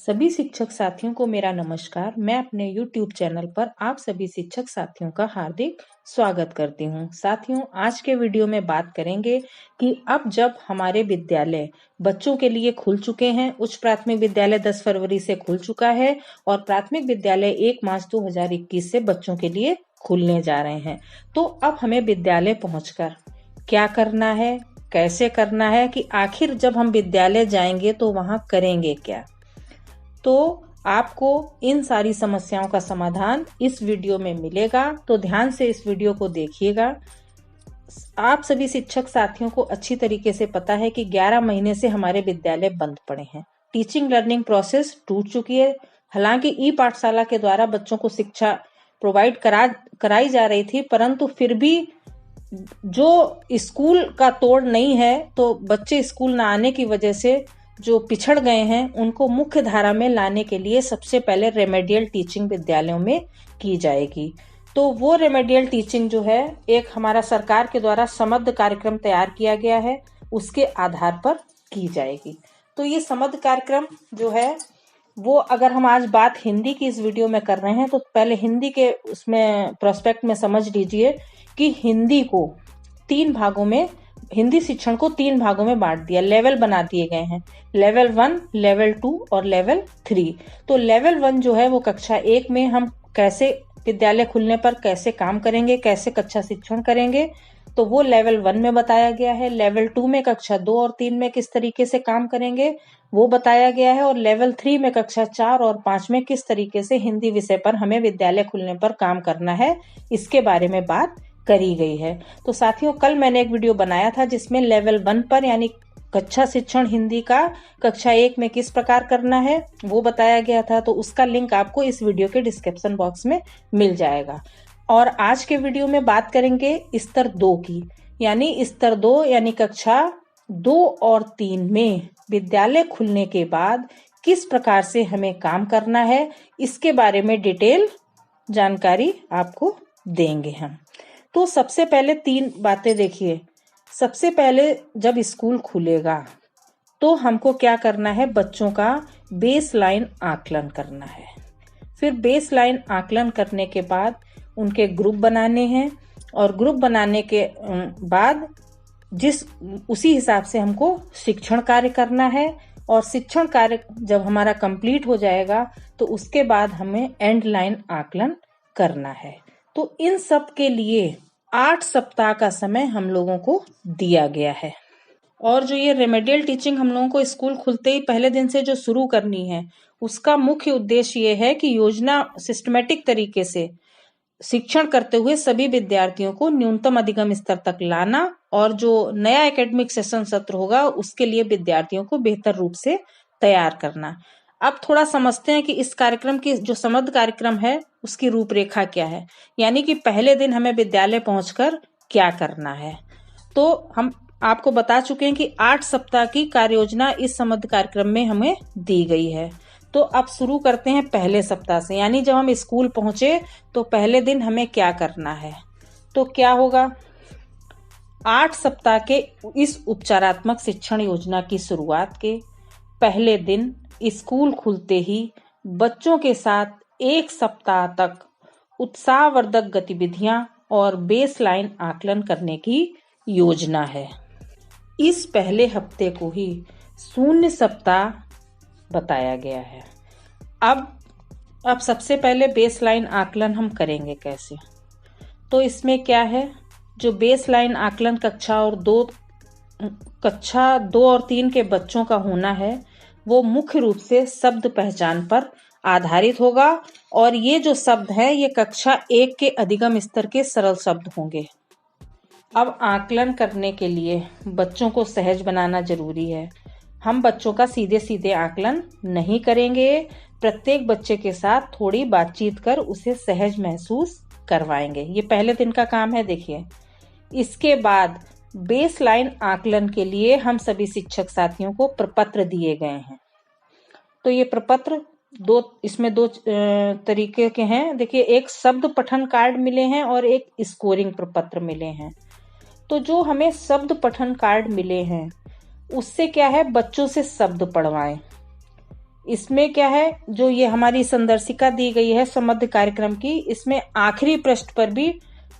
सभी शिक्षक साथियों को मेरा नमस्कार। मैं अपने YouTube चैनल पर आप सभी शिक्षक साथियों का हार्दिक स्वागत करती हूं। साथियों, आज के वीडियो में बात करेंगे कि अब जब हमारे विद्यालय बच्चों के लिए खुल चुके हैं, उच्च प्राथमिक विद्यालय 10 फरवरी से खुल चुका है और प्राथमिक विद्यालय 1 मार्च 2021 से बच्चों के लिए खुलने जा रहे हैं। तो अब हमें विद्यालय पहुंचकर क्या करना है, कैसे करना है, कि आखिर जब हम विद्यालय जाएंगे तो वहां करेंगे क्या। तो आपको इन सारी समस्याओं का समाधान इस वीडियो में मिलेगा, तो ध्यान से इस वीडियो को देखिएगा। आप सभी शिक्षक साथियों को अच्छी तरीके से पता है कि 11 महीने से हमारे विद्यालय बंद पड़े हैं। टीचिंग लर्निंग प्रोसेस टूट चुकी है। हालांकि ई पाठशाला के द्वारा बच्चों को शिक्षा प्रोवाइड कराई जा रही थी, परंतु फिर भी जो स्कूल का तोड़ नहीं है, तो बच्चे स्कूल न आने की वजह से जो पिछड़ गए हैं उनको मुख्य धारा में लाने के लिए सबसे पहले रेमेडियल टीचिंग विद्यालयों में की जाएगी। तो वो रेमेडियल टीचिंग जो है, एक हमारा सरकार के द्वारा समग्र कार्यक्रम तैयार किया गया है, उसके आधार पर की जाएगी। तो ये समग्र कार्यक्रम जो है वो, अगर हम आज बात हिंदी की इस वीडियो में कर रहे हैं, तो पहले हिंदी के उसमें प्रोस्पेक्ट में समझ लीजिए कि हिंदी शिक्षण को 3 भागों में बांट दिया, लेवल बना दिए गए हैं। लेवल 1, लेवल 2 और लेवल 3। तो लेवल 1 जो है वो कक्षा 1 में हम कैसे विद्यालय खुलने पर कैसे काम करेंगे, कैसे कक्षा शिक्षण करेंगे, तो वो लेवल 1 में बताया गया है। लेवल 2 में कक्षा 2 और 3 में किस तरीके से काम करेंगे वो बताया गया है, और लेवल 3 में कक्षा 4 और 5 में किस तरीके से हिंदी विषय पर हमें विद्यालय खुलने पर काम करना है, इसके बारे में बात करी गई है। तो साथियों, कल मैंने एक वीडियो बनाया था जिसमें लेवल 1 पर यानी कक्षा शिक्षण हिंदी का कक्षा 1 में किस प्रकार करना है वो बताया गया था। तो उसका लिंक आपको इस वीडियो के डिस्क्रिप्शन बॉक्स में मिल जाएगा। और आज के वीडियो में बात करेंगे स्तर 2 की, यानी स्तर 2 यानी कक्षा 2 और 3 में विद्यालय खुलने के बाद किस प्रकार से हमें काम करना है, इसके बारे में डिटेल जानकारी आपको देंगे हम। तो सबसे पहले 3 बातें देखिए। सबसे पहले जब स्कूल खुलेगा तो हमको क्या करना है, बच्चों का बेसलाइन आकलन करना है। फिर बेसलाइन आकलन करने के बाद उनके ग्रुप बनाने हैं, और ग्रुप बनाने के बाद उसी हिसाब से हमको शिक्षण कार्य करना है। और शिक्षण कार्य जब हमारा कंप्लीट हो जाएगा तो उसके बाद हमें एंड लाइन आकलन करना है। तो इन सब के लिए 8 सप्ताह का समय हम लोगों को दिया गया है। और जो ये रेमेडियल टीचिंग हम लोगों को स्कूल खुलते ही पहले दिन से जो शुरू करनी है, उसका मुख्य उद्देश्य ये है कि योजना सिस्टमेटिक तरीके से शिक्षण करते हुए सभी विद्यार्थियों को न्यूनतम अधिगम स्तर तक लाना, और जो नया एकेडमिक सेशन सत्र होगा उसके लिए विद्यार्थियों को बेहतर रूप से तैयार करना। अब थोड़ा समझते हैं कि इस कार्यक्रम की जो समग्र कार्यक्रम है उसकी रूपरेखा क्या है, यानी कि पहले दिन हमें विद्यालय पहुंचकर क्या करना है। तो हम आपको बता चुके हैं कि 8 सप्ताह की कार्य योजना इस समग्र कार्यक्रम में हमें दी गई है। तो अब शुरू करते हैं पहले सप्ताह से, यानी जब हम स्कूल पहुंचे तो पहले दिन हमें क्या करना है। तो क्या होगा, 8 सप्ताह के इस उपचारात्मक शिक्षण योजना की शुरुआत के पहले दिन स्कूल खुलते ही बच्चों के साथ 1 सप्ताह तक उत्साहवर्धक गतिविधियां और बेसलाइन आकलन करने की योजना है। इस पहले हफ्ते को ही 0 सप्ताह बताया गया है। अब सबसे पहले बेसलाइन आकलन हम करेंगे कैसे। तो इसमें क्या है, जो बेसलाइन आकलन कक्षा 2 और 3 के बच्चों का होना है वो मुख्य रूप से शब्द पहचान पर आधारित होगा, और ये जो शब्द हैं ये कक्षा 1 के अधिगम स्तर के सरल शब्द होंगे। अब आकलन करने के लिए बच्चों को सहज बनाना जरूरी है। हम बच्चों का सीधे सीधे आकलन नहीं करेंगे, प्रत्येक बच्चे के साथ थोड़ी बातचीत कर उसे सहज महसूस करवाएंगे। ये पहले दिन का काम है। देखिए, इसके बाद बेसलाइन आकलन के लिए हम सभी शिक्षक साथियों को प्रपत्र दिए गए हैं। तो ये प्रपत्र इसमें दो तरीके के हैं। देखिए, एक शब्द पठन कार्ड मिले हैं और एक स्कोरिंग प्रपत्र मिले हैं। तो जो हमें शब्द पठन कार्ड मिले हैं उससे क्या है, बच्चों से शब्द पढ़वाएं। इसमें क्या है, जो ये हमारी संदर्शिका दी गई है समग्र कार्यक्रम की, इसमें आखिरी पृष्ठ पर भी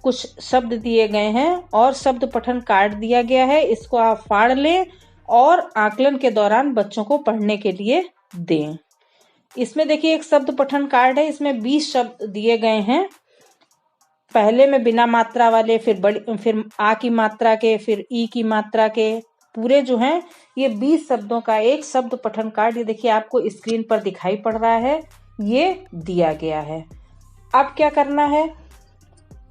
कुछ शब्द दिए गए हैं और शब्द पठन कार्ड दिया गया है। इसको आप फाड़ लें और आकलन के दौरान बच्चों को पढ़ने के लिए दें। इसमें देखिए एक शब्द पठन कार्ड है, इसमें 20 शब्द दिए गए हैं। पहले में बिना मात्रा वाले, फिर आ की मात्रा के, फिर ई की मात्रा के, पूरे जो हैं ये 20 शब्दों का एक शब्द पठन कार्ड, ये देखिए आपको स्क्रीन पर दिखाई पड़ रहा है, ये दिया गया है। अब क्या करना है,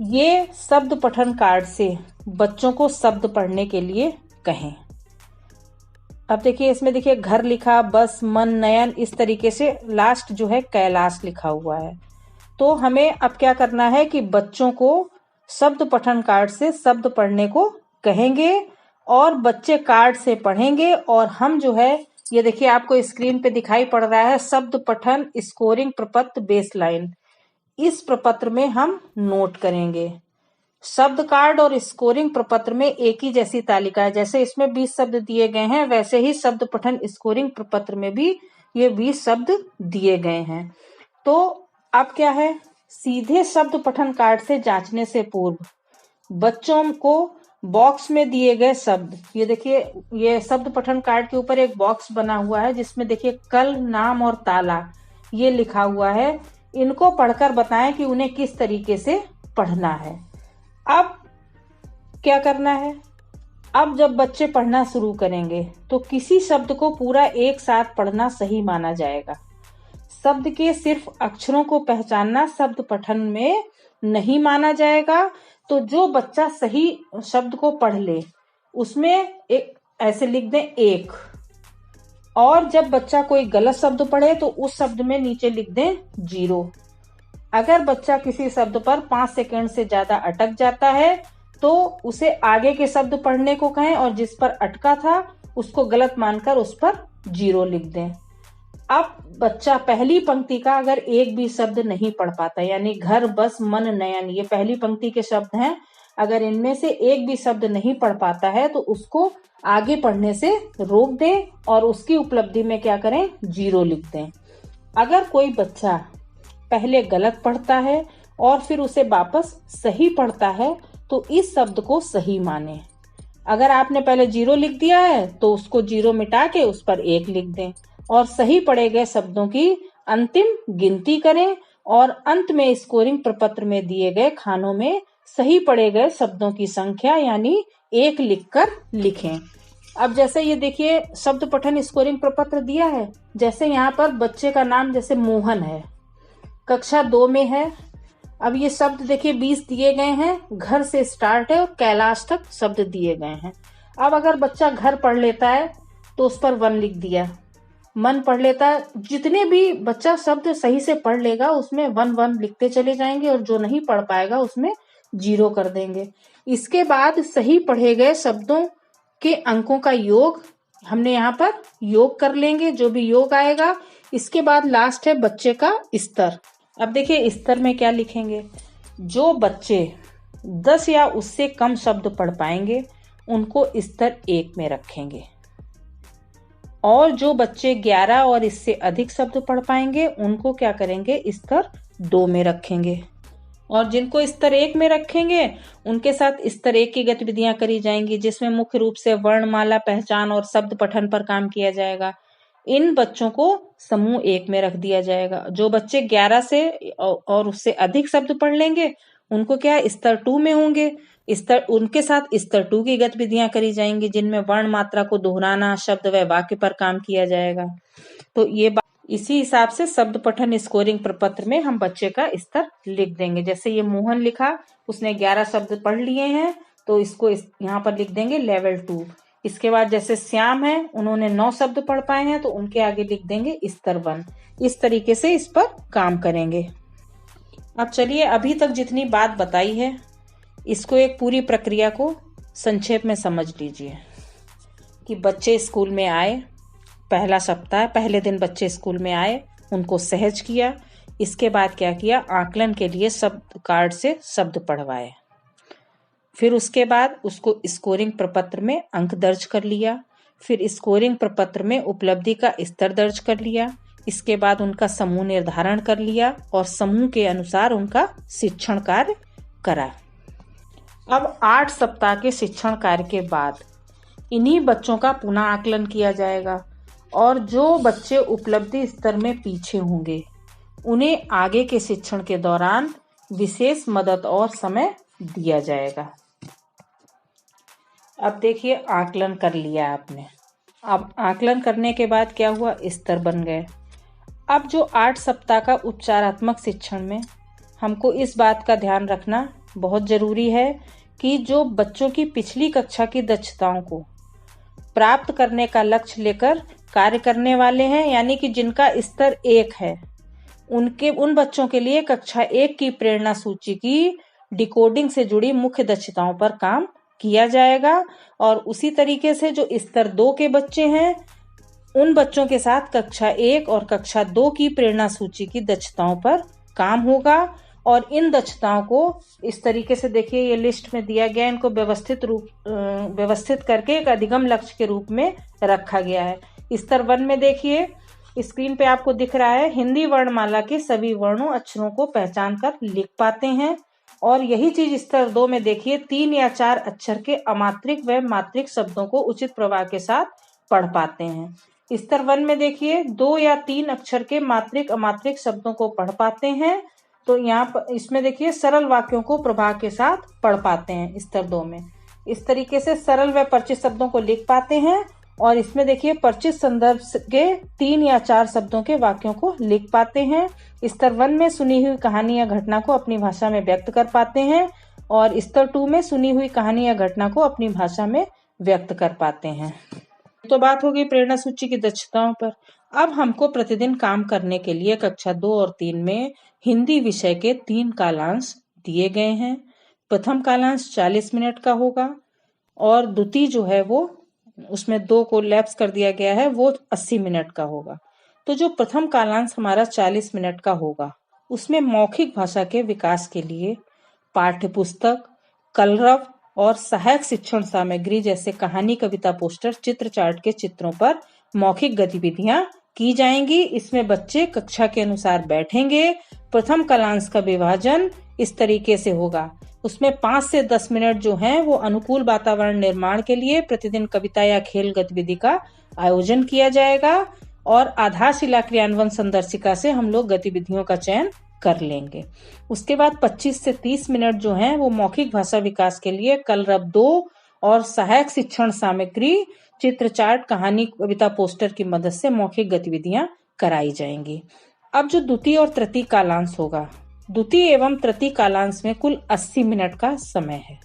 ये शब्द पठन कार्ड से बच्चों को शब्द पढ़ने के लिए कहें। अब देखिए इसमें देखिए घर लिखा, बस, मन, नयन, इस तरीके से लास्ट जो है कैलाश लिखा हुआ है। तो हमें अब क्या करना है कि बच्चों को शब्द पठन कार्ड से शब्द पढ़ने को कहेंगे और बच्चे कार्ड से पढ़ेंगे। और हम जो है, ये देखिए आपको स्क्रीन पे दिखाई पड़ रहा है शब्द पठन स्कोरिंग प्रपत्र बेसलाइन, इस प्रपत्र में हम नोट करेंगे। शब्द कार्ड और स्कोरिंग प्रपत्र में एक ही जैसी तालिका है, जैसे इसमें 20 शब्द दिए गए हैं वैसे ही शब्द पठन स्कोरिंग प्रपत्र में भी ये 20 शब्द दिए गए हैं। तो अब क्या है, सीधे शब्द पठन कार्ड से जांचने से पूर्व बच्चों को बॉक्स में दिए गए शब्द, ये देखिए ये शब्द पठन कार्ड के ऊपर एक बॉक्स बना हुआ है जिसमें देखिए कल, नाम और ताला ये लिखा हुआ है, इनको पढ़कर बताएं कि उन्हें किस तरीके से पढ़ना है। अब क्या करना है, अब जब बच्चे पढ़ना शुरू करेंगे तो किसी शब्द को पूरा एक साथ पढ़ना सही माना जाएगा। शब्द के सिर्फ अक्षरों को पहचानना शब्द पठन में नहीं माना जाएगा। तो जो बच्चा सही शब्द को पढ़ ले उसमें एक ऐसे लिख दें 1, और जब बच्चा कोई गलत शब्द पढ़े तो उस शब्द में नीचे लिख दें 0। अगर बच्चा किसी शब्द पर 5 सेकंड से ज्यादा अटक जाता है तो उसे आगे के शब्द पढ़ने को कहें और जिस पर अटका था उसको गलत मानकर उस पर 0 लिख दें। अब बच्चा पहली पंक्ति का अगर एक भी शब्द नहीं पढ़ पाता, यानी घर, बस, मन, नयन, ये पहली पंक्ति के शब्द हैं, अगर इनमें से एक भी शब्द नहीं पढ़ पाता है तो उसको आगे पढ़ने से रोक दें और उसकी उपलब्धि में क्या करें, 0 लिख दें। अगर कोई बच्चा पहले गलत पढ़ता है और फिर उसे वापस सही पढ़ता है तो इस शब्द को सही माने। अगर आपने पहले 0 लिख दिया है तो उसको 0 मिटा के उस पर 1 लिख दें और सही पढ़े गए शब्दों की अंतिम गिनती करें और अंत में स्कोरिंग प्रपत्र में दिए गए खानों में सही पढ़े गए शब्दों की संख्या यानी 1 लिखकर लिखें। अब जैसे ये देखिए शब्द पठन स्कोरिंग प्रपत्र दिया है, जैसे यहाँ पर बच्चे का नाम जैसे मोहन है, कक्षा 2 में है। अब ये शब्द देखिए 20 दिए गए हैं, घर से स्टार्ट है और कैलाश तक शब्द दिए गए हैं। अब अगर बच्चा घर पढ़ लेता है तो उस पर 1 लिख दिया, मन पढ़ लेता है, जितने भी बच्चा शब्द सही से पढ़ लेगा उसमें 1 1 लिखते चले जाएंगे और जो नहीं पढ़ पाएगा उसमें 0 कर देंगे। इसके बाद सही पढ़े गए शब्दों के अंकों का योग हमने यहाँ पर योग कर लेंगे, जो भी योग आएगा। इसके बाद लास्ट है बच्चे का स्तर। अब देखिए स्तर में क्या लिखेंगे, जो बच्चे 10 या उससे कम शब्द पढ़ पाएंगे उनको स्तर 1 में रखेंगे और जो बच्चे 11 और इससे अधिक शब्द पढ़ पाएंगे उनको क्या करेंगे, स्तर 2 में रखेंगे। और जिनको स्तर 1 में रखेंगे उनके साथ स्तर 1 की गतिविधियां करी जाएंगी, जिसमें मुख्य रूप से वर्णमाला पहचान और शब्द पठन पर काम किया जाएगा। इन बच्चों को समूह 1 में रख दिया जाएगा। जो बच्चे 11 से और उससे अधिक शब्द पढ़ लेंगे उनको क्या स्तर 2 में होंगे, उनके साथ स्तर 2 की गतिविधियां करी जाएंगी, जिनमें वर्ण मात्रा को दोहराना, शब्द व वाक्य पर काम किया जाएगा। तो ये इसी हिसाब से शब्द पठन स्कोरिंग प्रपत्र में हम बच्चे का स्तर लिख देंगे। जैसे ये मोहन लिखा, उसने 11 शब्द पढ़ लिए हैं तो इसको यहाँ पर लिख देंगे लेवल 2। इसके बाद जैसे श्याम है, उन्होंने 9 शब्द पढ़ पाए हैं तो उनके आगे लिख देंगे स्तर 1। इस तरीके से इस पर काम करेंगे। अब चलिए अभी तक जितनी बात बताई है इसको एक पूरी प्रक्रिया को संक्षेप में समझ लीजिए कि बच्चे स्कूल में आए, पहला सप्ताह पहले दिन बच्चे स्कूल में आए, उनको सहज किया। इसके बाद क्या किया, आकलन के लिए शब्द कार्ड से शब्द पढ़वाए। फिर उसके बाद उसको स्कोरिंग प्रपत्र में अंक दर्ज कर लिया। फिर स्कोरिंग प्रपत्र में उपलब्धि का स्तर दर्ज कर लिया। इसके बाद उनका समूह निर्धारण कर लिया और समूह के अनुसार उनका शिक्षण कार्य करा। अब 8 सप्ताह के शिक्षण कार्य के बाद इन्हीं बच्चों का पुनः आकलन किया जाएगा और जो बच्चे उपलब्धि स्तर में पीछे होंगे उन्हें आगे के शिक्षण के दौरान विशेष मदद और समय दिया जाएगा। अब देखिए, आकलन कर लिया आपने। अब आकलन करने के बाद क्या हुआ, स्तर बन गए। अब जो 8 सप्ताह का उपचारात्मक शिक्षण में हमको इस बात का ध्यान रखना बहुत जरूरी है कि जो बच्चों की पिछली कक्षा की दक्षताओं को प्राप्त करने का लक्ष्य लेकर कार्य करने वाले हैं, यानी कि जिनका स्तर 1 है, उन बच्चों के लिए कक्षा 1 की प्रेरणा सूची की डिकोडिंग से जुड़ी मुख्य दक्षताओं पर काम किया जाएगा। और उसी तरीके से जो स्तर 2 के बच्चे हैं उन बच्चों के साथ कक्षा 1 और कक्षा 2 की प्रेरणा सूची की दक्षताओं पर काम होगा। और इन दक्षताओं को इस तरीके से देखिए, ये लिस्ट में दिया गया है, इनको व्यवस्थित करके एक अधिगम लक्ष्य के रूप में रखा गया है। स्तर 1 में देखिए, स्क्रीन पे आपको दिख रहा है, हिंदी वर्णमाला के सभी वर्णों अक्षरों को पहचान कर लिख पाते हैं। और यही चीज स्तर 2 में देखिए, 3 या 4 अक्षर के अमात्रिक व मात्रिक शब्दों को उचित प्रवाह के साथ पढ़ पाते हैं। स्तर 1 में देखिए, 2 या 3 अक्षर के मात्रिक अमात्रिक शब्दों को पढ़ पाते हैं। तो यहाँ पर इसमें देखिए, सरल वाक्यों को प्रवाह के साथ पढ़ पाते हैं स्तर 2 में। इस तरीके से सरल व परिचित शब्दों को लिख पाते हैं। और इसमें देखिए, परिचित संदर्भ के 3 या 4 शब्दों के वाक्यों को लिख पाते हैं। स्तर 1 में सुनी हुई कहानी या घटना को अपनी भाषा में व्यक्त कर पाते हैं और स्तर 2 में सुनी हुई कहानी या घटना को अपनी भाषा में व्यक्त कर पाते हैं। तो बात होगी प्रेरणा सूची की दक्षताओं पर। अब हमको प्रतिदिन काम करने के लिए कक्षा 2 और 3 में हिंदी विषय के 3 कालांश दिए गए हैं। प्रथम कालांश 40 मिनट का होगा और द्वितीय जो है वो उसमें 2 को लैप्स कर दिया गया है, वो 80 मिनट का होगा। तो जो प्रथम कालांश हमारा 40 मिनट का होगा उसमें मौखिक भाषा के विकास के लिए पाठ्य पुस्तक, कलरव और सहायक शिक्षण सामग्री जैसे कहानी, कविता, पोस्टर, चित्र चार्ट के चित्रों पर मौखिक गतिविधियां की जाएंगी। इसमें बच्चे कक्षा के अनुसार बैठेंगे। प्रथम कालांश का विभाजन इस तरीके से होगा, उसमें 5 से 10 मिनट जो हैं वो अनुकूल वातावरण निर्माण के लिए प्रतिदिन कविता या खेल गतिविधि का आयोजन किया जाएगा और आधारशिला क्रियान्वयन संदर्शिका से हम लोग गतिविधियों का चयन कर लेंगे। उसके बाद 25 से 30 मिनट जो हैं वो मौखिक भाषा विकास के लिए कलरव 2 और सहायक शिक्षण सामग्री, चित्र चार्ट, कहानी, कविता, पोस्टर की मदद से मौखिक गतिविधियां कराई जाएंगी। अब जो द्वितीय और तृतीय कालांश होगा, द्वितीय एवं तृतीय कालांश में कुल 80 मिनट का समय है।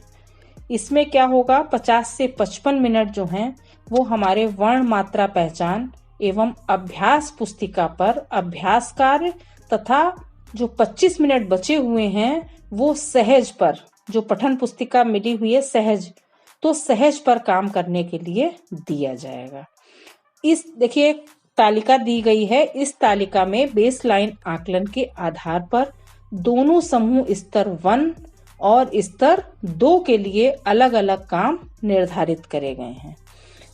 इसमें क्या होगा, 50 से 55 मिनट जो हैं वो हमारे वर्ण मात्रा पहचान एवं अभ्यास पुस्तिका पर अभ्यास कार्य तथा जो 25 मिनट बचे हुए हैं वो सहज पर, जो पठन पुस्तिका मिली हुई है सहज, तो सहज पर काम करने के लिए दिया जाएगा। इस देखिए तालिका दी गई है, इस तालिका में बेसलाइन आकलन के आधार पर दोनों समूह स्तर 1 और स्तर 2 के लिए अलग अलग काम निर्धारित करे गए हैं।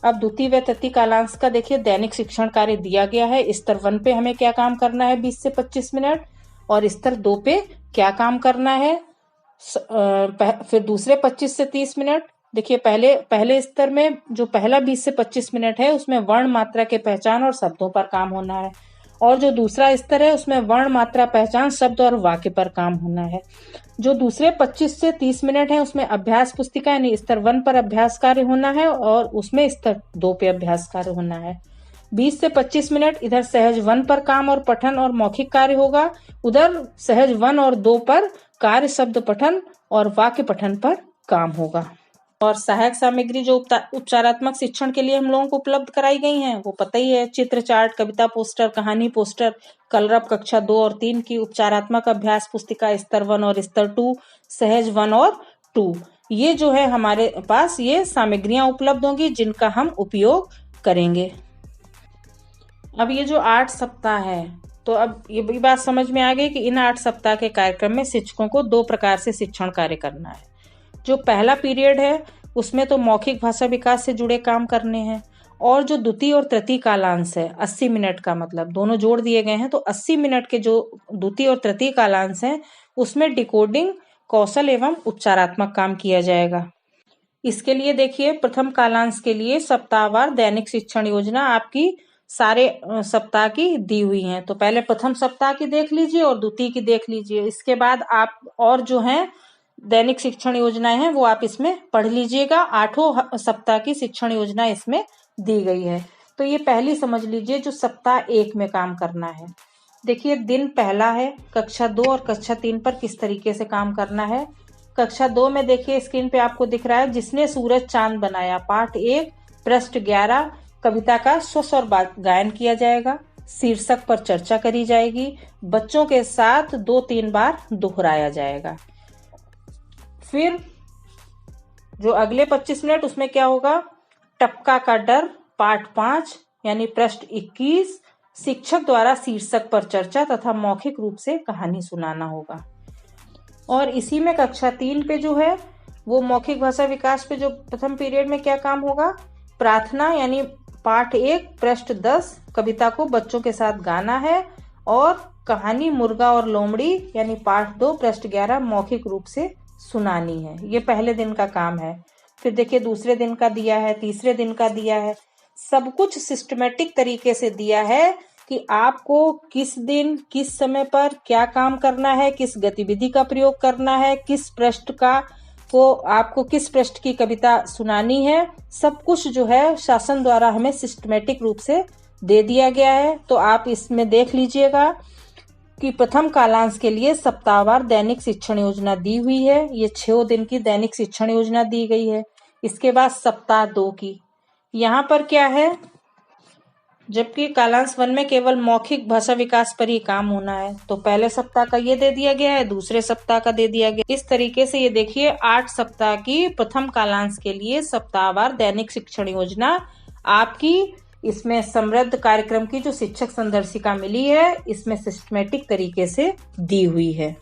अब द्वितीय व तृतीय कालांश का देखिए दैनिक शिक्षण कार्य दिया गया है। स्तर 1 पे हमें क्या काम करना है 20 से 25 मिनट और स्तर 2 पे क्या काम करना है फिर दूसरे 25 से 30 मिनट। देखिए पहले स्तर में जो पहला 20 से 25 मिनट है उसमें वर्ण मात्रा के पहचान और शब्दों पर काम होना है और जो दूसरा स्तर है उसमें वर्ण मात्रा पहचान, शब्द और वाक्य पर काम होना है। जो दूसरे 25 से 30 मिनट है उसमें अभ्यास पुस्तिका यानी स्तर 1 पर अभ्यास कार्य होना है और उसमें स्तर 2 पे अभ्यास कार्य होना है। 20 से 25 मिनट इधर सहज 1 पर काम और पठन और मौखिक कार्य होगा, उधर सहज 1 और 2 पर कार्य, शब्द पठन और वाक्य पठन पर काम होगा। और सहायक सामग्री जो उपचारात्मक शिक्षण के लिए हम लोगों को उपलब्ध कराई गई हैं वो पता ही है, चित्र चार्ट, कविता पोस्टर, कहानी पोस्टर, कलरव कक्षा 2 और 3 की उपचारात्मक अभ्यास पुस्तिका स्तर 1 और स्तर 2, सहज 1 और 2, ये जो है हमारे पास ये सामग्रियां उपलब्ध होंगी जिनका हम उपयोग करेंगे। अब ये जो 8 सप्ताह है तो अब ये भी बात समझ में आ गई कि इन 8 सप्ताह के कार्यक्रम में शिक्षकों को 2 प्रकार से शिक्षण कार्य करना है। जो पहला पीरियड है उसमें तो मौखिक भाषा विकास से जुड़े काम करने हैं और जो द्वितीय और तृतीय कालांश है 80 मिनट का, मतलब दोनों जोड़ दिए गए हैं, तो 80 मिनट के जो द्वितीय और तृतीय कालांश हैं उसमें डिकोडिंग, कौशल एवं उपचारात्मक काम किया जाएगा। इसके लिए देखिए, प्रथम कालांश के लिए सप्ताहवार दैनिक शिक्षण योजना आपकी सारे सप्ताह की दी हुई है। तो पहले प्रथम सप्ताह की देख लीजिए और द्वितीय की देख लीजिए। इसके बाद आप और जो है दैनिक शिक्षण योजनाएं हैं वो आप इसमें पढ़ लीजिएगा। 8 सप्ताह की शिक्षण योजना इसमें दी गई है। तो ये पहली समझ लीजिए जो सप्ताह 1 में काम करना है। देखिए, दिन पहला है कक्षा 2 और कक्षा 3 पर किस तरीके से काम करना है। कक्षा 2 में देखिए स्क्रीन पे आपको दिख रहा है, जिसने सूरज चांद बनाया, पाठ 1 पृष्ठ 11 कविता का स्वस्वर गायन किया जाएगा। शीर्षक पर चर्चा करी जाएगी। बच्चों के साथ 2-3 बार दोहराया जाएगा। फिर जो अगले 25 मिनट उसमें क्या होगा, टपका का डर पाठ 5 यानी पृष्ठ 21 शिक्षक द्वारा शीर्षक पर चर्चा तथा मौखिक रूप से कहानी सुनाना होगा। और इसी में कक्षा 3 पे जो है वो मौखिक भाषा विकास पे जो प्रथम पीरियड में क्या काम होगा, प्रार्थना यानी पाठ 1 पृष्ठ 10 कविता को बच्चों के साथ गाना है और कहानी मुर्गा और लोमड़ी यानी पाठ 2 पृष्ठ 11 मौखिक रूप से सुनानी है। ये पहले दिन का काम है। फिर देखिए दूसरे दिन का दिया है, तीसरे दिन का दिया है। सब कुछ सिस्टमेटिक तरीके से दिया है कि आपको किस दिन किस समय पर क्या काम करना है, किस गतिविधि का प्रयोग करना है, किस पृष्ठ का को आपको किस पृष्ठ की कविता सुनानी है। सब कुछ जो है शासन द्वारा हमें सिस्टमेटिक रूप से दे दिया गया है। तो आप इसमें देख लीजिएगा कि प्रथम कालांश के लिए सप्ताहवार दैनिक शिक्षण योजना दी हुई है। ये 6 दिन की दैनिक शिक्षण योजना दी गई है। इसके बाद सप्ताह 2 की यहाँ पर क्या है, जबकि कालांश 1 में केवल मौखिक भाषा विकास पर ही काम होना है, तो पहले सप्ताह का ये दे दिया गया है, दूसरे सप्ताह का दे दिया गया। इस तरीके से ये देखिए 8 सप्ताह की प्रथम कालांश के लिए सप्ताहवार दैनिक शिक्षण योजना आपकी इसमें समृद्ध कार्यक्रम की जो शिक्षक संदर्शिका मिली है इसमें सिस्टमेटिक तरीके से दी हुई है।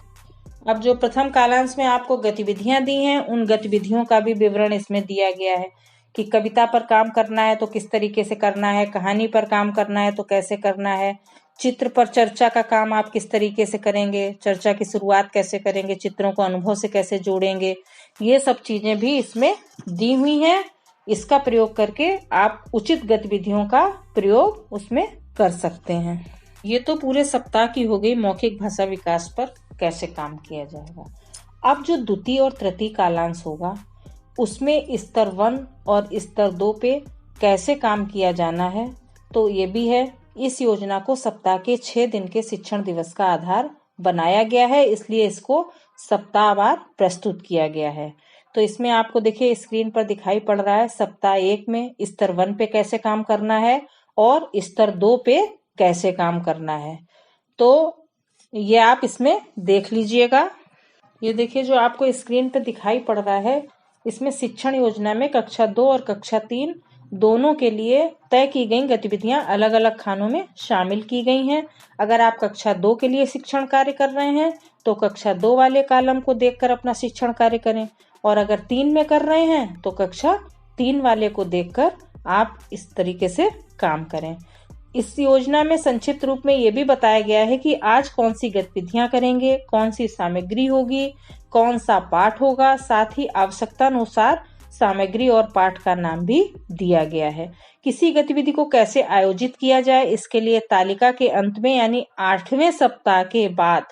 अब जो प्रथम कालांश में आपको गतिविधियां दी हैं उन गतिविधियों का भी विवरण इसमें दिया गया है कि कविता पर काम करना है तो किस तरीके से करना है, कहानी पर काम करना है तो कैसे करना है, चित्र पर चर्चा का काम आप किस तरीके से करेंगे, चर्चा की शुरुआत कैसे करेंगे, चित्रों को अनुभव से कैसे जोड़ेंगे, ये सब चीजें भी इसमें दी हुई हैं। इसका प्रयोग करके आप उचित गतिविधियों का प्रयोग उसमें कर सकते हैं। ये तो पूरे सप्ताह की हो गई मौखिक भाषा विकास पर कैसे काम किया जाएगा। अब जो द्वितीय और तृतीय कालांश होगा उसमें स्तर 1 और स्तर 2 पे कैसे काम किया जाना है, तो ये भी है। इस योजना को सप्ताह के 6 दिन के शिक्षण दिवस का आधार बनाया गया है, इसलिए इसको सप्ताहवार प्रस्तुत किया गया है। तो इसमें आपको देखिए स्क्रीन पर दिखाई पड़ रहा है सप्ताह 1 में स्तर 1 पे कैसे काम करना है और स्तर 2 पे कैसे काम करना है। तो ये आप इसमें देख लीजिएगा। ये देखिए जो आपको स्क्रीन पे दिखाई पड़ रहा है इसमें शिक्षण योजना में कक्षा 2 और कक्षा 3 दोनों के लिए तय की गई गतिविधियां अलग अलग खानों में शामिल की गई हैं। अगर आप कक्षा 2 के लिए शिक्षण कार्य कर रहे हैं तो कक्षा 2 वाले कॉलम को देखकर अपना शिक्षण कार्य करें, और अगर 3 में कर रहे हैं तो कक्षा 3 वाले को देखकर आप इस तरीके से काम करें। इस योजना में संक्षिप्त रूप में ये भी बताया गया है कि आज कौन सी गतिविधियां करेंगे, कौन सी सामग्री होगी, कौन सा पाठ होगा, साथ ही आवश्यकता अनुसार सामग्री और पाठ का नाम भी दिया गया है। किसी गतिविधि को कैसे आयोजित किया जाए इसके लिए तालिका के अंत में यानी 8वें सप्ताह के बाद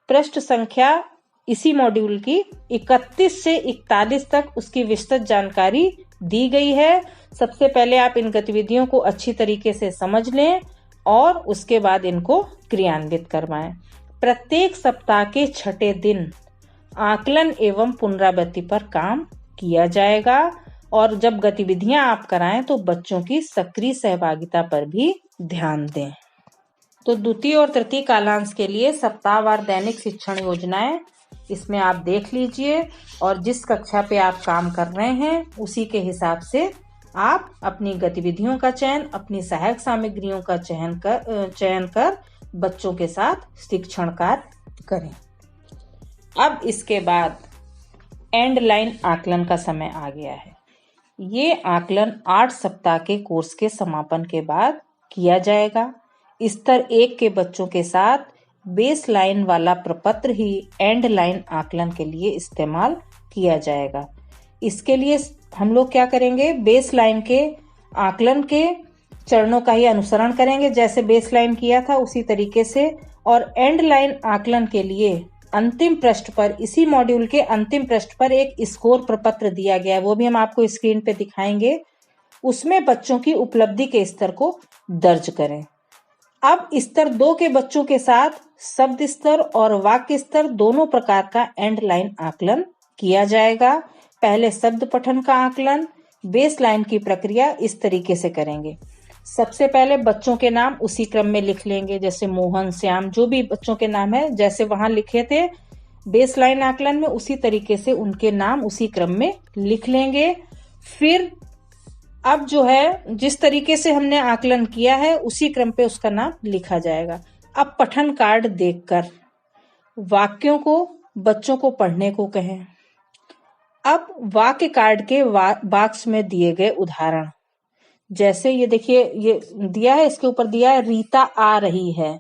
पृष्ठ संख्या इसी मॉड्यूल की 31 से 41 तक उसकी विस्तृत जानकारी दी गई है। सबसे पहले आप इन गतिविधियों को अच्छी तरीके से समझ लें और उसके बाद इनको क्रियान्वित करवाएं। प्रत्येक सप्ताह के 6ठे दिन आकलन एवं पुनरावृत्ति पर काम किया जाएगा, और जब गतिविधियां आप कराएं तो बच्चों की सक्रिय सहभागिता पर भी ध्यान दें। तो द्वितीय और तृतीय कालांश के लिए सप्ताहवार दैनिक शिक्षण योजनाएं इसमें आप देख लीजिए, और जिस कक्षा पे आप काम कर रहे हैं उसी के हिसाब से आप अपनी गतिविधियों का चयन, अपनी सहायक सामग्रियों का चयन कर बच्चों के साथ शिक्षण कार्य करें। अब इसके बाद एंड लाइन आकलन का समय आ गया है। ये आकलन 8 सप्ताह के कोर्स के समापन के बाद किया जाएगा। स्तर 1 के बच्चों के साथ बेस लाइन वाला प्रपत्र ही एंड लाइन आकलन के लिए इस्तेमाल किया जाएगा। इसके लिए हम लोग क्या करेंगे, बेस लाइन के आकलन के चरणों का ही अनुसरण करेंगे, जैसे बेस लाइन किया था उसी तरीके से। और एंड लाइन आकलन के लिए अंतिम पृष्ठ पर, इसी मॉड्यूल के अंतिम पृष्ठ पर एक स्कोर प्रपत्र दिया गया है, वो भी हम आपको स्क्रीन पे दिखाएंगे। उसमें बच्चों की उपलब्धि के स्तर को दर्ज करें। अब स्तर 2 के बच्चों के साथ शब्द स्तर और वाक्य स्तर दोनों प्रकार का एंड लाइन आकलन किया जाएगा। पहले शब्द पठन का आकलन, बेस लाइन की प्रक्रिया इस तरीके से करेंगे। सबसे पहले बच्चों के नाम उसी क्रम में लिख लेंगे, जैसे मोहन, श्याम, जो भी बच्चों के नाम है जैसे वहां लिखे थे बेस लाइन आकलन में, उसी तरीके से उनके नाम उसी क्रम में लिख लेंगे। फिर अब जो है जिस तरीके से हमने आकलन किया है उसी क्रम पे उसका नाम लिखा जाएगा। अब पठन कार्ड देखकर वाक्यों को बच्चों को पढ़ने को कहें। अब वाक्य कार्ड के बॉक्स में दिए गए उदाहरण, जैसे ये देखिए ये दिया है, इसके ऊपर दिया है रीता आ रही है,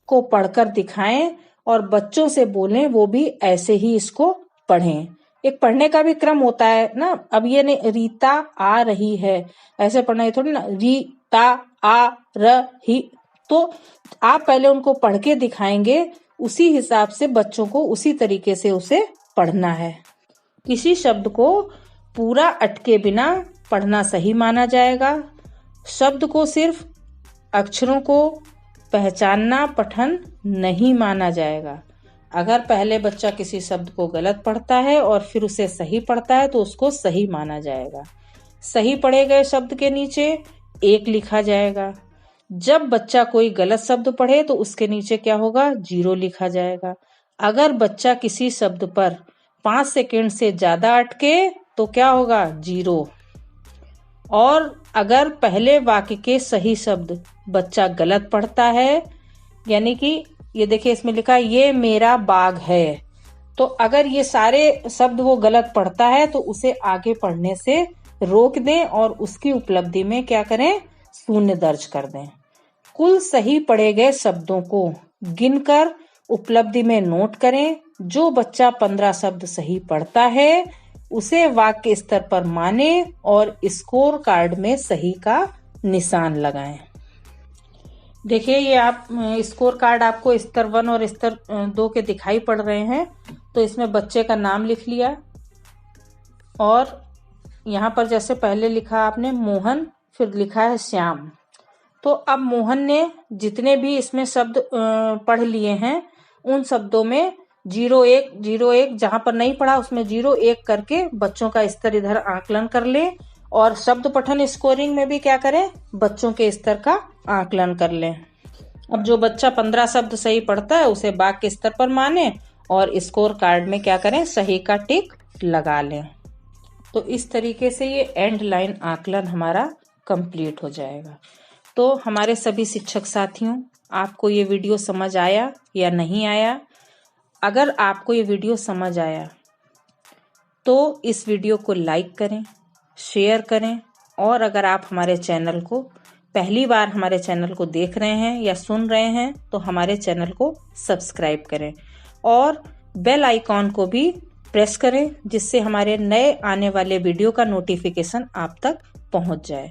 को पढ़कर दिखाएं और बच्चों से बोलें वो भी ऐसे ही इसको पढ़ें। एक पढ़ने का भी क्रम होता है ना। अब ये नहीं रीता आ रही है ऐसे पढ़ना, ये थोड़ी ना रीता आ रही। तो आप पहले उनको पढ़ के दिखाएंगे, उसी हिसाब से बच्चों को उसी तरीके से उसे पढ़ना है। किसी शब्द को पूरा अटके बिना पढ़ना सही माना जाएगा। शब्द को सिर्फ अक्षरों को पहचानना पठन नहीं माना जाएगा। अगर पहले बच्चा किसी शब्द को गलत पढ़ता है और फिर उसे सही पढ़ता है तो उसको सही माना जाएगा। सही पढ़े गए शब्द के नीचे 1 लिखा जाएगा। जब बच्चा कोई गलत शब्द पढ़े तो उसके नीचे क्या होगा, 0 लिखा जाएगा। अगर बच्चा किसी शब्द पर 5 सेकंड से ज्यादा अटके तो क्या होगा, 0। और अगर पहले वाक्य के सही शब्द बच्चा गलत पढ़ता है, यानी कि ये देखिए इसमें लिखा है ये मेरा बाग है, तो अगर ये सारे शब्द वो गलत पढ़ता है तो उसे आगे पढ़ने से रोक दें और उसकी उपलब्धि में क्या करें, 0 दर्ज कर दें। कुल सही पढ़े गए शब्दों को गिनकर उपलब्धि में नोट करें। जो बच्चा 15 शब्द सही पढ़ता है उसे वाक्य स्तर पर माने और स्कोर कार्ड में सही का निशान लगाएं। देखिए ये आप स्कोर कार्ड आपको स्तर 1 और स्तर 2 के दिखाई पड़ रहे हैं। तो इसमें बच्चे का नाम लिख लिया और यहाँ पर जैसे पहले लिखा आपने मोहन, फिर लिखा है श्याम। तो अब मोहन ने जितने भी इसमें शब्द पढ़ लिए हैं उन शब्दों में 0-1 जहां पर नहीं पढ़ा उसमें 0-1 करके बच्चों का स्तर इधर आकलन कर ले। और शब्द पठन स्कोरिंग में भी क्या करें, बच्चों के स्तर का आकलन कर लें। अब जो बच्चा 15 शब्द सही पढ़ता है उसे बाग के स्तर पर माने और स्कोर कार्ड में क्या करें, सही का टिक लगा लें। तो इस तरीके से ये एंड लाइन आकलन हमारा कंप्लीट हो जाएगा। तो हमारे सभी शिक्षक साथियों, आपको ये वीडियो समझ आया या नहीं आया? अगर आपको ये वीडियो समझ आया तो इस वीडियो को लाइक करें, शेयर करें और अगर आप हमारे चैनल को पहली बार हमारे चैनल को देख रहे हैं या सुन रहे हैं तो हमारे चैनल को सब्सक्राइब करें और बेल आइकॉन को भी प्रेस करें, जिससे हमारे नए आने वाले वीडियो का नोटिफिकेशन आप तक पहुंच जाए।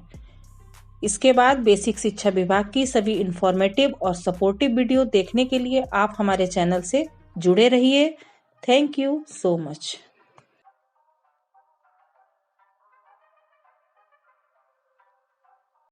इसके बाद बेसिक शिक्षा विभाग की सभी इंफॉर्मेटिव और सपोर्टिव वीडियो देखने के लिए आप हमारे चैनल से जुड़े रहिए। Thank you so much.